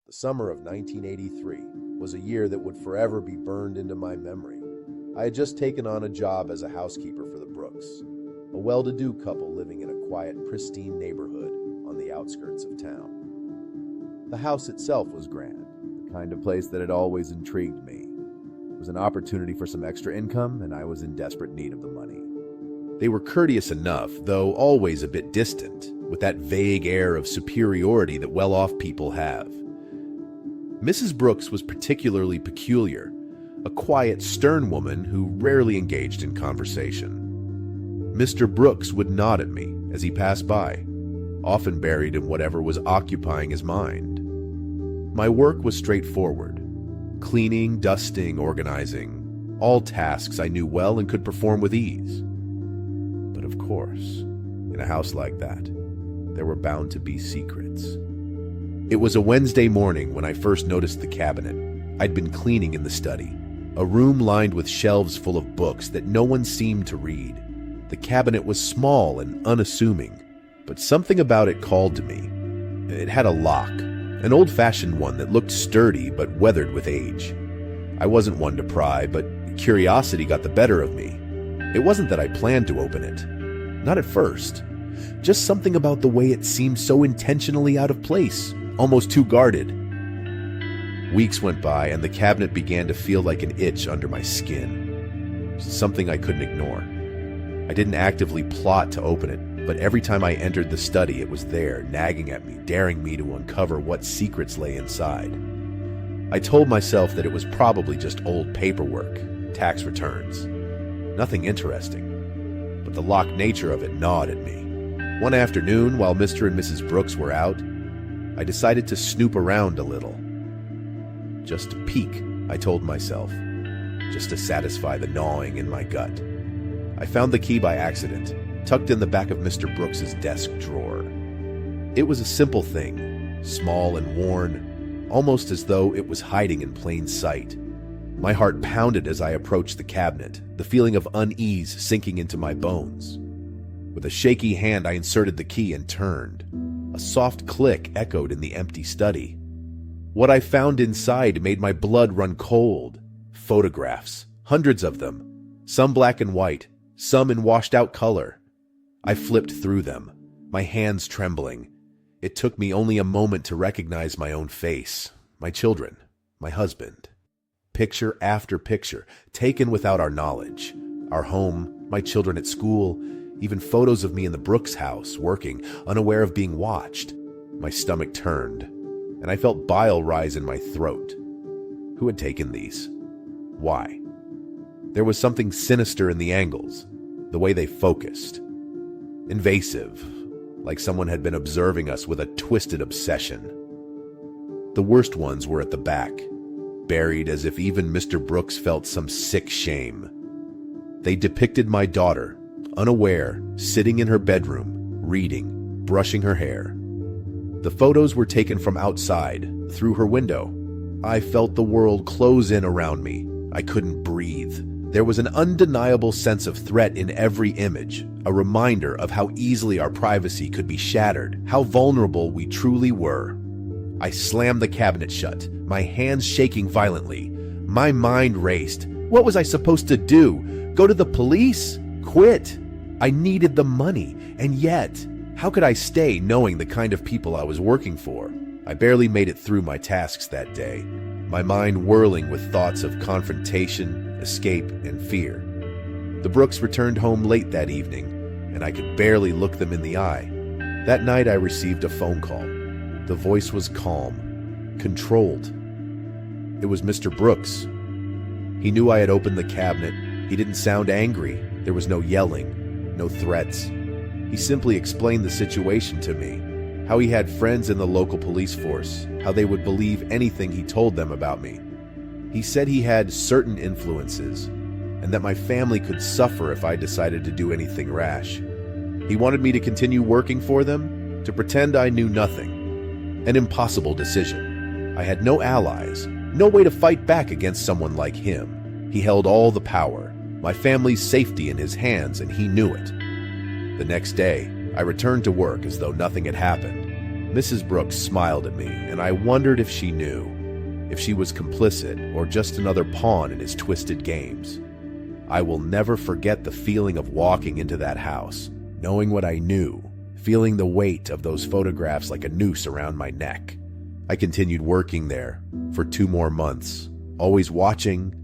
The summer of 1983 was a year that would forever be burned into my memory. I had just taken on a job as a housekeeper for the Brooks, a well-to-do couple living in a quiet, pristine neighborhood on the outskirts of town. The house itself was grand, the kind of place that had always intrigued me. It was an opportunity for some extra income, and I was in desperate need of the money. They were courteous enough, though always a bit distant, with that vague air of superiority that well-off people have. Mrs. Brooks was particularly peculiar, a quiet, stern woman who rarely engaged in conversation. Mr. Brooks would nod at me as he passed by, often buried in whatever was occupying his mind. My work was straightforward: cleaning, dusting, organizing, all tasks I knew well and could perform with ease. But of course, in a house like that, there were bound to be secrets. It was a Wednesday morning when I first noticed the cabinet. I'd been cleaning in the study, a room lined with shelves full of books that no one seemed to read. The cabinet was small and unassuming, but something about it called to me. It had a lock, an old-fashioned one that looked sturdy but weathered with age. I wasn't one to pry, but curiosity got the better of me. It wasn't that I planned to open it. Not at first. Just something about the way it seemed so intentionally out of place, almost too guarded. Weeks went by, and the cabinet began to feel like an itch under my skin. Something I couldn't ignore. I didn't actively plot to open it, but every time I entered the study, it was there, nagging at me, daring me to uncover what secrets lay inside. I told myself that it was probably just old paperwork, tax returns. Nothing interesting, but the locked nature of it gnawed at me. One afternoon, while Mr. and Mrs. Brooks were out, I decided to snoop around a little. Just to peek, I told myself, just to satisfy the gnawing in my gut. I found the key by accident, tucked in the back of Mr. Brooks's desk drawer. It was a simple thing, small and worn, almost as though it was hiding in plain sight. My heart pounded as I approached the cabinet, the feeling of unease sinking into my bones. With a shaky hand, I inserted the key and turned. A soft click echoed in the empty study. What I found inside made my blood run cold. Photographs, hundreds of them, some black and white, some in washed-out color. I flipped through them, my hands trembling. It took me only a moment to recognize my own face, my children, my husband. Picture after picture, taken without our knowledge. Our home, my children at school, even photos of me in the Brooks house, working, unaware of being watched. My stomach turned, and I felt bile rise in my throat. Who had taken these? Why? There was something sinister in the angles, the way they focused. Invasive, like someone had been observing us with a twisted obsession. The worst ones were at the back, buried as if even Mr. Brooks felt some sick shame. They depicted my daughter, unaware, sitting in her bedroom, reading, brushing her hair. The photos were taken from outside, through her window. I felt the world close in around me. I couldn't breathe. There was an undeniable sense of threat in every image, a reminder of how easily our privacy could be shattered, how vulnerable we truly were. I slammed the cabinet shut, my hands shaking violently. My mind raced. What was I supposed to do? Go to the police? Quit? I needed the money, and yet, how could I stay knowing the kind of people I was working for? I barely made it through my tasks that day, my mind whirling with thoughts of confrontation, escape, and fear. The Brooks returned home late that evening, and I could barely look them in the eye. That night I received a phone call. The voice was calm, controlled. It was Mr. Brooks. He knew I had opened the cabinet. He didn't sound angry. There was no yelling, no threats. He simply explained the situation to me, how he had friends in the local police force, how they would believe anything he told them about me. He said he had certain influences, and that my family could suffer if I decided to do anything rash. He wanted me to continue working for them, to pretend I knew nothing. An impossible decision. I had no allies, no way to fight back against someone like him. He held all the power, my family's safety in his hands, and he knew it. The next day, I returned to work as though nothing had happened. Mrs. Brooks smiled at me, and I wondered if she knew, if she was complicit or just another pawn in his twisted games. I will never forget the feeling of walking into that house, knowing what I knew, feeling the weight of those photographs like a noose around my neck. I continued working there for 2 more months, always watching,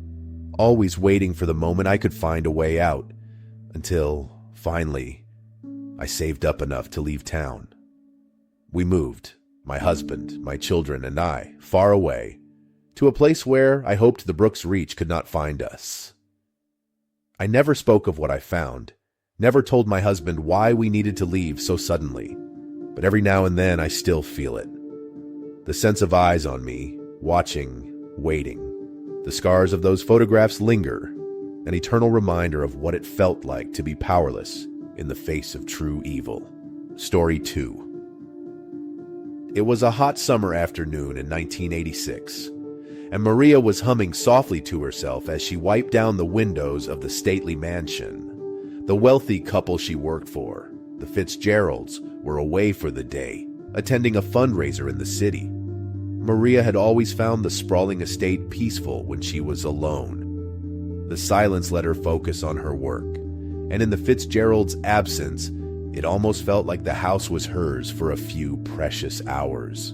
always waiting for the moment I could find a way out, until, finally, I saved up enough to leave town. We moved, my husband, my children, and I, far away, to a place where I hoped the Brooks Reach could not find us. I never spoke of what I found, never told my husband why we needed to leave so suddenly, but every now and then I still feel it. The sense of eyes on me, watching, waiting. The scars of those photographs linger, an eternal reminder of what it felt like to be powerless in the face of true evil. Story 2. It was a hot summer afternoon in 1986. And Maria was humming softly to herself as she wiped down the windows of the stately mansion. The wealthy couple she worked for, the Fitzgeralds, were away for the day, attending a fundraiser in the city. Maria had always found the sprawling estate peaceful when she was alone. The silence let her focus on her work, and in the Fitzgeralds' absence, it almost felt like the house was hers for a few precious hours.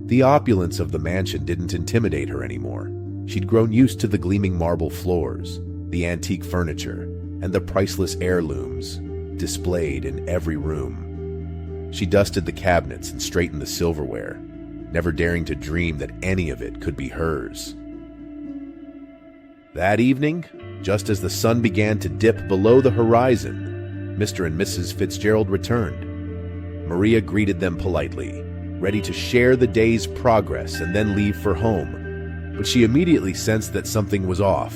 The opulence of the mansion didn't intimidate her anymore. She'd grown used to the gleaming marble floors, the antique furniture, and the priceless heirlooms displayed in every room. She dusted the cabinets and straightened the silverware, never daring to dream that any of it could be hers. That evening, just as the sun began to dip below the horizon, Mr. and Mrs. Fitzgerald returned. Maria greeted them politely, ready to share the day's progress and then leave for home. But she immediately sensed that something was off.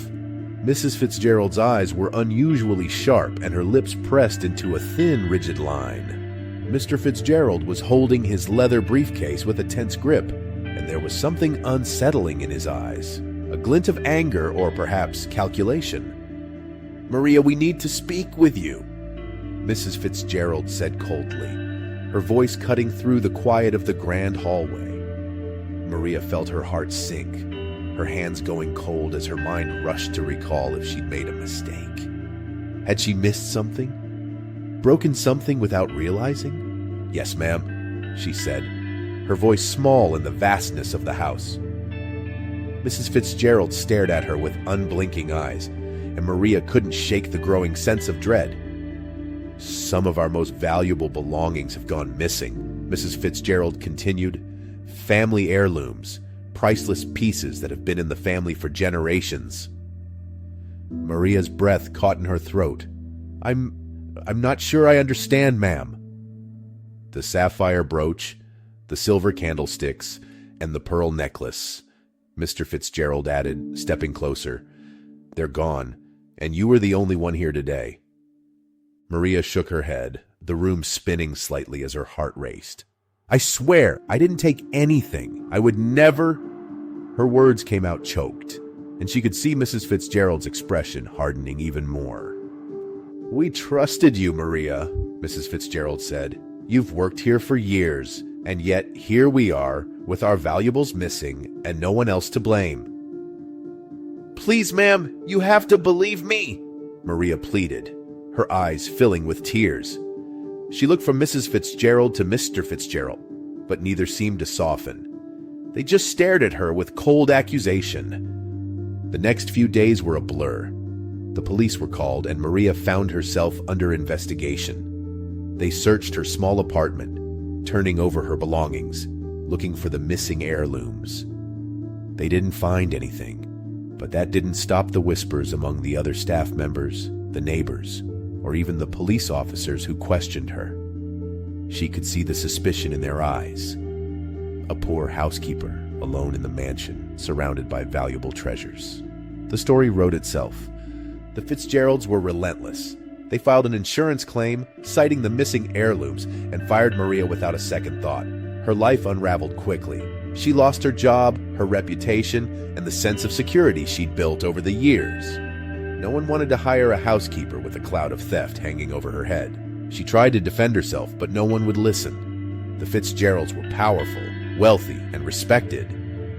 Mrs. Fitzgerald's eyes were unusually sharp and her lips pressed into a thin, rigid line. Mr. Fitzgerald was holding his leather briefcase with a tense grip, and there was something unsettling in his eyes, a glint of anger or perhaps calculation. "Maria, we need to speak with you," Mrs. Fitzgerald said coldly, her voice cutting through the quiet of the grand hallway. Maria felt her heart sink, her hands going cold as her mind rushed to recall if she'd made a mistake. Had she missed something? Broken something without realizing? "Yes, ma'am," she said, her voice small in the vastness of the house. Mrs. Fitzgerald stared at her with unblinking eyes, and Maria couldn't shake the growing sense of dread. "Some of our most valuable belongings have gone missing," Mrs. Fitzgerald continued. "Family heirlooms, priceless pieces that have been in the family for generations." Maria's breath caught in her throat. I'm not sure I understand, ma'am." The sapphire brooch, the silver candlesticks, and the pearl necklace, Mr. Fitzgerald added, stepping closer. "They're gone, and you were the only one here today." Maria shook her head, the room spinning slightly as her heart raced. "I swear, I didn't take anything. I would never—" Her words came out choked, and she could see Mrs. Fitzgerald's expression hardening even more. "We trusted you, Maria," Mrs. Fitzgerald said. "You've worked here for years, and yet here we are, with our valuables missing, and no one else to blame." "Please, ma'am, you have to believe me," Maria pleaded, her eyes filling with tears. She looked from Mrs. Fitzgerald to Mr. Fitzgerald, but neither seemed to soften. They just stared at her with cold accusation. The next few days were a blur. The police were called, and Maria found herself under investigation. They searched her small apartment, turning over her belongings, looking for the missing heirlooms. They didn't find anything, but that didn't stop the whispers among the other staff members, the neighbors, or even the police officers who questioned her. She could see the suspicion in their eyes. A poor housekeeper, alone in the mansion, surrounded by valuable treasures. The story wrote itself. The Fitzgeralds were relentless. They filed an insurance claim, citing the missing heirlooms, and fired Maria without a second thought. Her life unraveled quickly. She lost her job, her reputation, and the sense of security she'd built over the years. No one wanted to hire a housekeeper with a cloud of theft hanging over her head. She tried to defend herself, but no one would listen. The Fitzgeralds were powerful, wealthy, and respected,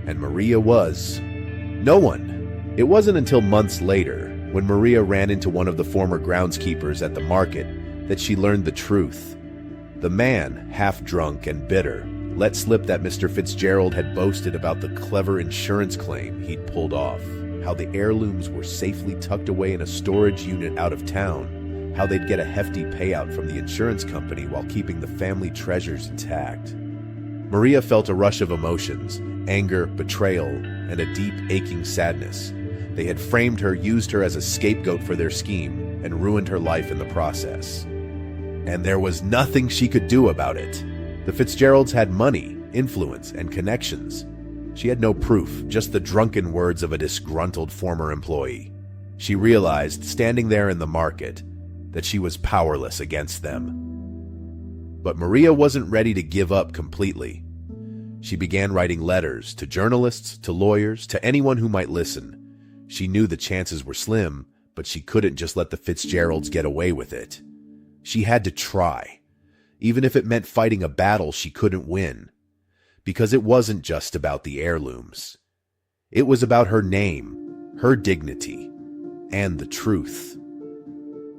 and Maria was no one. It wasn't until months later, when Maria ran into one of the former groundskeepers at the market, that she learned the truth. The man, half drunk and bitter, let slip that Mr. Fitzgerald had boasted about the clever insurance claim he'd pulled off, how the heirlooms were safely tucked away in a storage unit out of town, how they'd get a hefty payout from the insurance company while keeping the family treasures intact. Maria felt a rush of emotions, anger, betrayal, and a deep, aching sadness. They had framed her, used her as a scapegoat for their scheme, and ruined her life in the process. And there was nothing she could do about it. The Fitzgeralds had money, influence, and connections. She had no proof, just the drunken words of a disgruntled former employee. She realized, standing there in the market, that she was powerless against them. But Maria wasn't ready to give up completely. She began writing letters to journalists, to lawyers, to anyone who might listen. She knew the chances were slim, but she couldn't just let the Fitzgeralds get away with it. She had to try, even if it meant fighting a battle she couldn't win. Because it wasn't just about the heirlooms. It was about her name, her dignity, and the truth.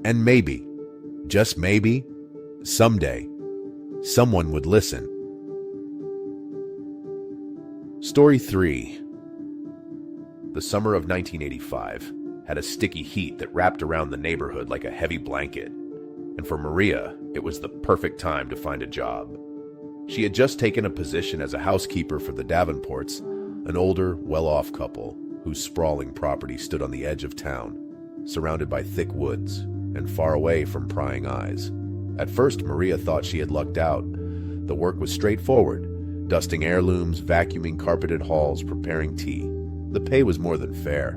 And maybe, just maybe, someday, someone would listen. Story 3. The summer of 1985 had a sticky heat that wrapped around the neighborhood like a heavy blanket. And for Maria, it was the perfect time to find a job. She had just taken a position as a housekeeper for the Davenports, an older, well-off couple whose sprawling property stood on the edge of town, surrounded by thick woods and far away from prying eyes. At first, Maria thought she had lucked out. The work was straightforward, dusting heirlooms, vacuuming carpeted halls, preparing tea. The pay was more than fair,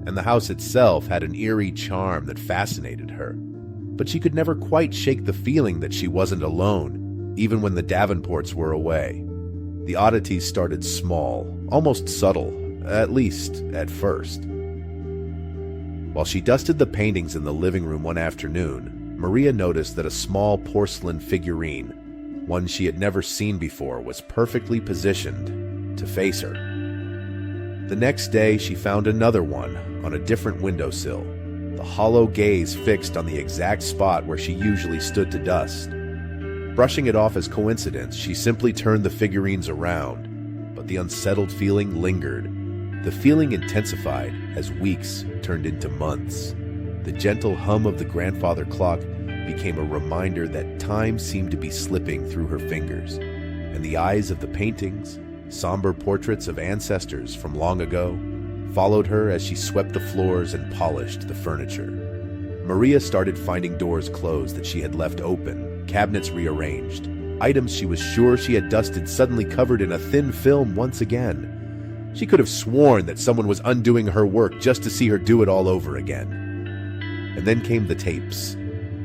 and the house itself had an eerie charm that fascinated her. But she could never quite shake the feeling that she wasn't alone, even when the Davenports were away. The oddities started small, almost subtle, at least at first. While she dusted the paintings in the living room one afternoon, Maria noticed that a small porcelain figurine, one she had never seen before, was perfectly positioned to face her. The next day, she found another one on a different windowsill, the hollow gaze fixed on the exact spot where she usually stood to dust. Brushing it off as coincidence, she simply turned the figurines around, but the unsettled feeling lingered. The feeling intensified as weeks turned into months. The gentle hum of the grandfather clock became a reminder that time seemed to be slipping through her fingers, and the eyes of the paintings, somber portraits of ancestors from long ago, followed her as she swept the floors and polished the furniture. Maria started finding doors closed that she had left open, cabinets rearranged, items she was sure she had dusted suddenly covered in a thin film once again. She could have sworn that someone was undoing her work just to see her do it all over again. And then came the tapes.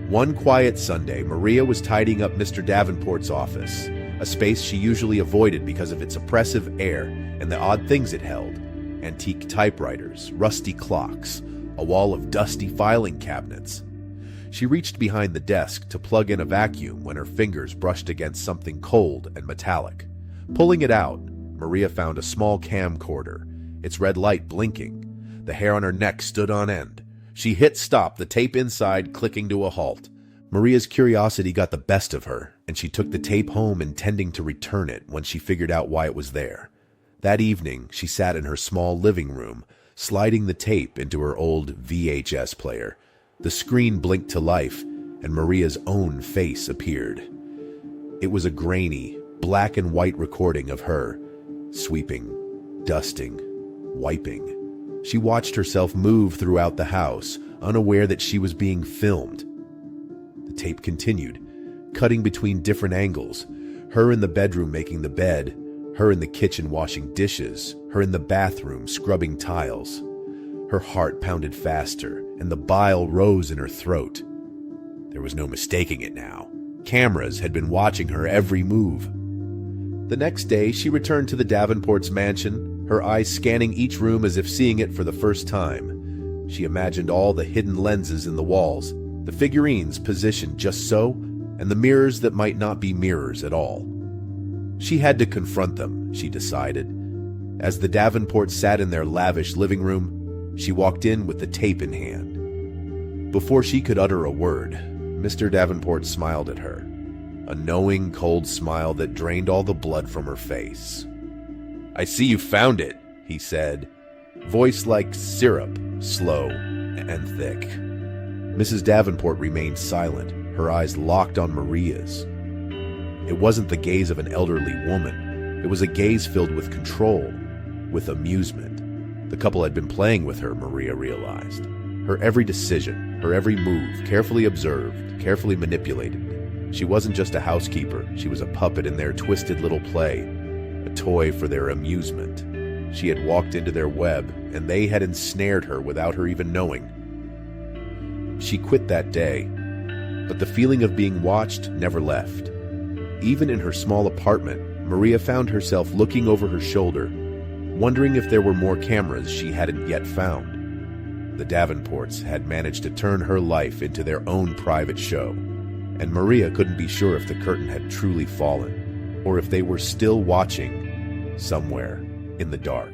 One quiet Sunday, Maria was tidying up Mr. Davenport's office, a space she usually avoided because of its oppressive air and the odd things it held. Antique typewriters, rusty clocks, a wall of dusty filing cabinets. She reached behind the desk to plug in a vacuum when her fingers brushed against something cold and metallic. Pulling it out, Maria found a small camcorder, its red light blinking. The hair on her neck stood on end. She hit stop, the tape inside clicking to a halt. Maria's curiosity got the best of her, and she took the tape home intending to return it when she figured out why it was there. That evening, she sat in her small living room, sliding the tape into her old VHS player. The screen blinked to life, and Maria's own face appeared. It was a grainy, black and white recording of her, sweeping, dusting, wiping. She watched herself move throughout the house, unaware that she was being filmed. The tape continued, cutting between different angles. Her in the bedroom making the bed, her in the kitchen washing dishes, her in the bathroom scrubbing tiles. Her heart pounded faster, and the bile rose in her throat. There was no mistaking it now. Cameras had been watching her every move. The next day, she returned to the Davenports' mansion, her eyes scanning each room as if seeing it for the first time. She imagined all the hidden lenses in the walls, the figurines positioned just so, and the mirrors that might not be mirrors at all. She had to confront them, she decided. As the Davenports sat in their lavish living room, she walked in with the tape in hand. Before she could utter a word, Mr. Davenport smiled at her, a knowing, cold smile that drained all the blood from her face. "I see you found it," he said, voice like syrup, slow and thick. Mrs. Davenport remained silent, her eyes locked on Maria's. It wasn't the gaze of an elderly woman. It was a gaze filled with control, with amusement. The couple had been playing with her, Maria realized. Her every decision, her every move, carefully observed, carefully manipulated. She wasn't just a housekeeper. She was a puppet in their twisted little play, a toy for their amusement. She had walked into their web, and they had ensnared her without her even knowing. She quit that day, but the feeling of being watched never left. Even in her small apartment, Maria found herself looking over her shoulder, wondering if there were more cameras she hadn't yet found. The Davenports had managed to turn her life into their own private show, and Maria couldn't be sure if the curtain had truly fallen, or if they were still watching somewhere in the dark.